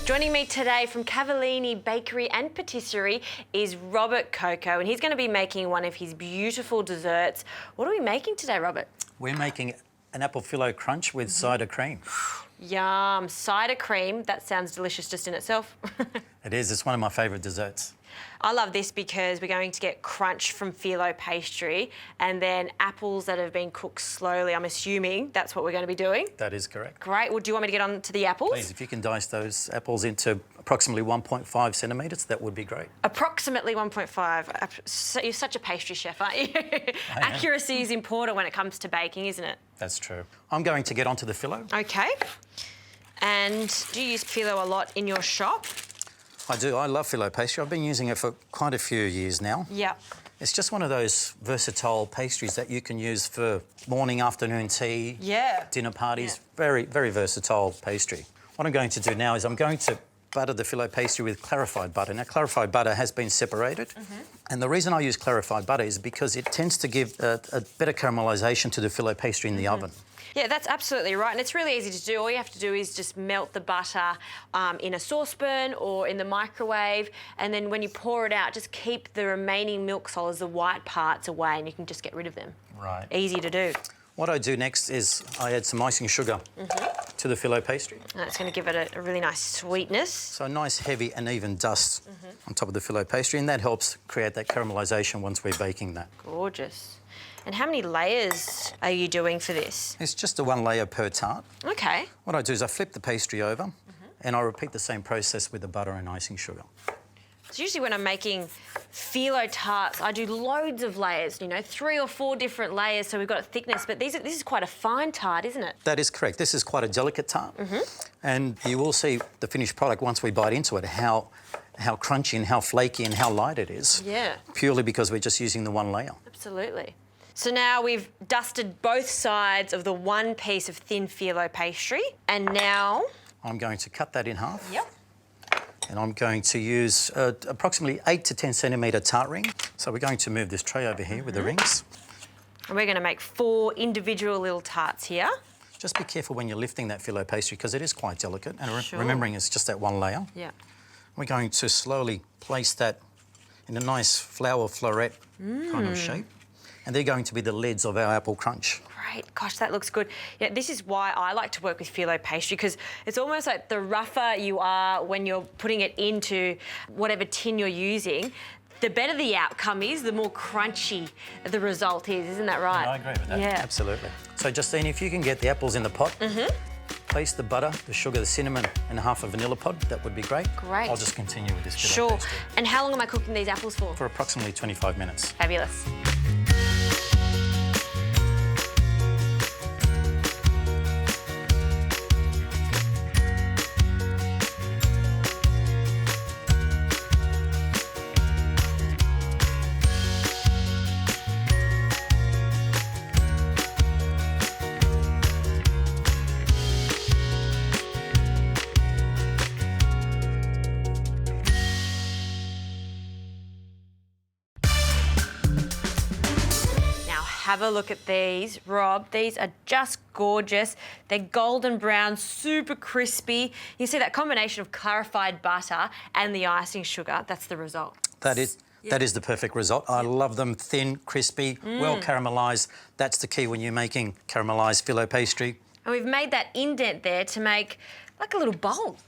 Joining me today from Cavallini Bakery and Patisserie is Robert Coco, and he's going to be making one of his beautiful desserts. What are we making today, Robert? We're making an apple fillo crunch with cider cream. Yum, cider cream. That sounds delicious just in itself. It is. It's one of my favourite desserts. I love this because we're going to get crunch from phyllo pastry and then apples that have been cooked slowly. I'm assuming that's what we're going to be doing. That is correct. Great. Well, do you want me to get on to the apples? Please, if you can dice those apples into approximately 1.5 centimetres, that would be great. Approximately 1.5. So you're such a pastry chef, aren't you? Accuracy is important when it comes to baking, isn't it? That's true. I'm going to get onto the fillo. Okay. And do you use phyllo a lot in your shop? I do. I love fillo pastry. I've been using it for quite a few years now. Yeah. It's just one of those versatile pastries that you can use for morning, afternoon tea, dinner parties. Yeah. Very, very versatile pastry. What I'm going to do now is I'm going to butter the fillo pastry with clarified butter. Now, clarified butter has been separated. And the reason I use clarified butter is because it tends to give a better caramelisation to the fillo pastry in the oven. Yeah, that's absolutely right. And it's really easy to do. All you have to do is just melt the butter in a saucepan or in the microwave. And then when you pour it out, just keep the remaining milk solids, the white parts, away, and you can just get rid of them. Right. Easy to do. What I do next is I add some icing sugar to the fillo pastry. And that's going to give it a really nice sweetness. So a nice heavy and even dust on top of the fillo pastry, and that helps create that caramelisation once we're baking that. Gorgeous. And how many layers are you doing for this? It's just a one layer per tart. Okay. What I do is I flip the pastry over and I repeat the same process with the butter and icing sugar. So usually when I'm making phyllo tarts, I do loads of layers, you know, 3 or 4 different layers, so we've got thickness, but this is quite a fine tart, isn't it? That is correct. This is quite a delicate tart. And you will see the finished product once we bite into it, how crunchy and how flaky and how light it is. Yeah. Purely because we're just using the one layer. Absolutely. So now we've dusted both sides of the one piece of thin phyllo pastry, and now I'm going to cut that in half. Yep. And I'm going to use approximately 8 to 10 centimetre tart ring. So we're going to move this tray over here with the rings. And we're going to make 4 individual little tarts here. Just be careful when you're lifting that phyllo pastry because it is quite delicate. And remembering it's just that one layer. Yeah. We're going to slowly place that in a nice flower floret kind of shape. And they're going to be the lids of our apple crunch. Great. Gosh, that looks good. Yeah, this is why I like to work with phyllo pastry, because it's almost like the rougher you are when you're putting it into whatever tin you're using, the better the outcome is, the more crunchy the result is. Isn't that right? I agree with that. Yeah. Absolutely. So, Justine, if you can get the apples in the pot, place the butter, the sugar, the cinnamon and half a vanilla pod, that would be great. Great. I'll just continue with this phyllo Sure. pastry. And how long am I cooking these apples for? For approximately 25 minutes. Fabulous. Have a look at these, Rob. These are just gorgeous. They're golden brown, super crispy. You see that combination of clarified butter and the icing sugar, that's the result. That is the perfect result. I love them thin, crispy, well caramelised. That's the key when you're making caramelised phyllo pastry. And we've made that indent there to make like a little bowl.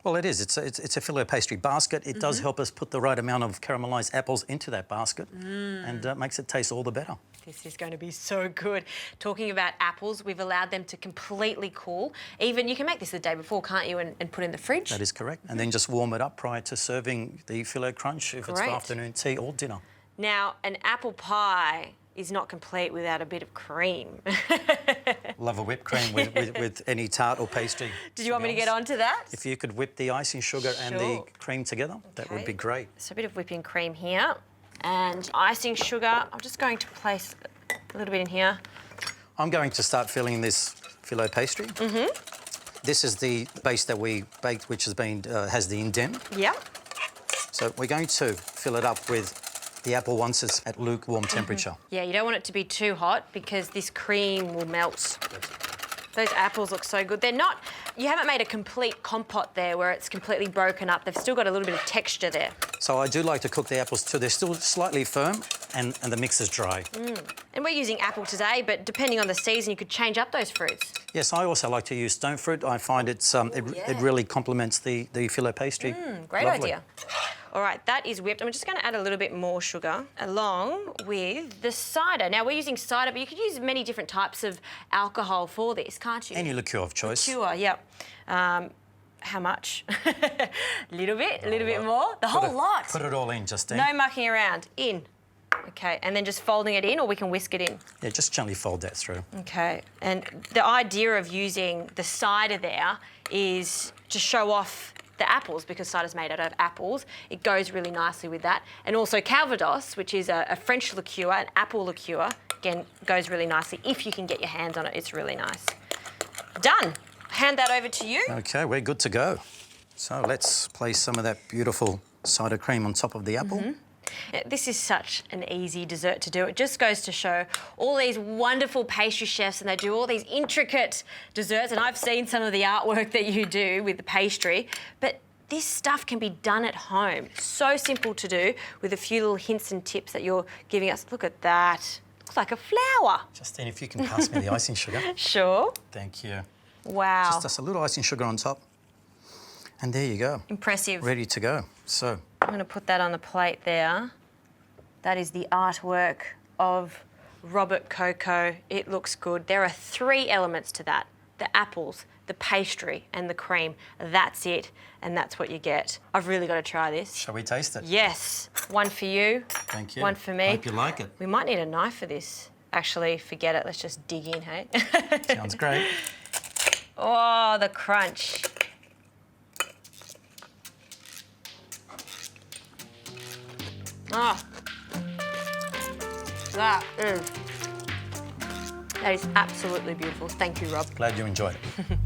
Well, it is. It's a phyllo pastry basket. It does help us put the right amount of caramelised apples into that basket and makes it taste all the better. This is going to be so good. Talking about apples, we've allowed them to completely cool. Even you can make this the day before, can't you, and put it in the fridge? That is correct. And then just warm it up prior to serving the phyllo crunch if it's for afternoon tea or dinner. Now, an apple pie is not complete without a bit of cream. Love a whipped cream with any tart or pastry. Did you want me to get onto that? If you could whip the icing sugar and the cream together, that would be great. So a bit of whipping cream here and icing sugar. I'm just going to place a little bit in here. I'm going to start filling this phyllo pastry. This is the base that we baked, which has the indent. Yeah. So we're going to fill it up with the apple once it's at lukewarm temperature. Yeah, you don't want it to be too hot because this cream will melt. Those apples look so good. They're not, you haven't made a complete compote there where it's completely broken up. They've still got a little bit of texture there. So I do like to cook the apples too. They're still slightly firm and the mix is dry. And we're using apple today, but depending on the season, you could change up those fruits. Yes, I also like to use stone fruit. I find it really complements the fillo pastry. Great Lovely. idea. All right, that is whipped. I'm just going to add a little bit more sugar along with the cider. Now, we're using cider, but you could use many different types of alcohol for this, can't you? Any liqueur of choice. Liqueur, yep. How much? A little bit more? The whole lot. Put it all in, Justine. No mucking around. In. Okay, and then just folding it in, or we can whisk it in? Yeah, just gently fold that through. Okay, and the idea of using the cider there is to show off the apples, because cider's made out of apples. It goes really nicely with that. And also Calvados, which is a French liqueur, an apple liqueur, again, goes really nicely. If you can get your hands on it, it's really nice. Done. Hand that over to you. Okay, we're good to go. So let's place some of that beautiful cider cream on top of the apple. This is such an easy dessert to do. It just goes to show all these wonderful pastry chefs, and they do all these intricate desserts, and I've seen some of the artwork that you do with the pastry, but this stuff can be done at home. So simple to do with a few little hints and tips that you're giving us. Look at that. Looks like a flower. Justine, if you can pass me the icing sugar. Sure. Thank you. Wow. Just a little icing sugar on top. And there you go. Impressive. Ready to go. So I'm going to put that on the plate there. That is the artwork of Robert Coco. It looks good. There are 3 elements to that. The apples, the pastry and the cream. That's it, and that's what you get. I've really got to try this. shall we taste it? Yes. One for you. Thank you. One for me. Hope you like it. We might need a knife for this. Actually, forget it. Let's just dig in, hey? Sounds great. Oh, the crunch. Oh. That is absolutely beautiful. Thank you, Rob. Glad you enjoyed it.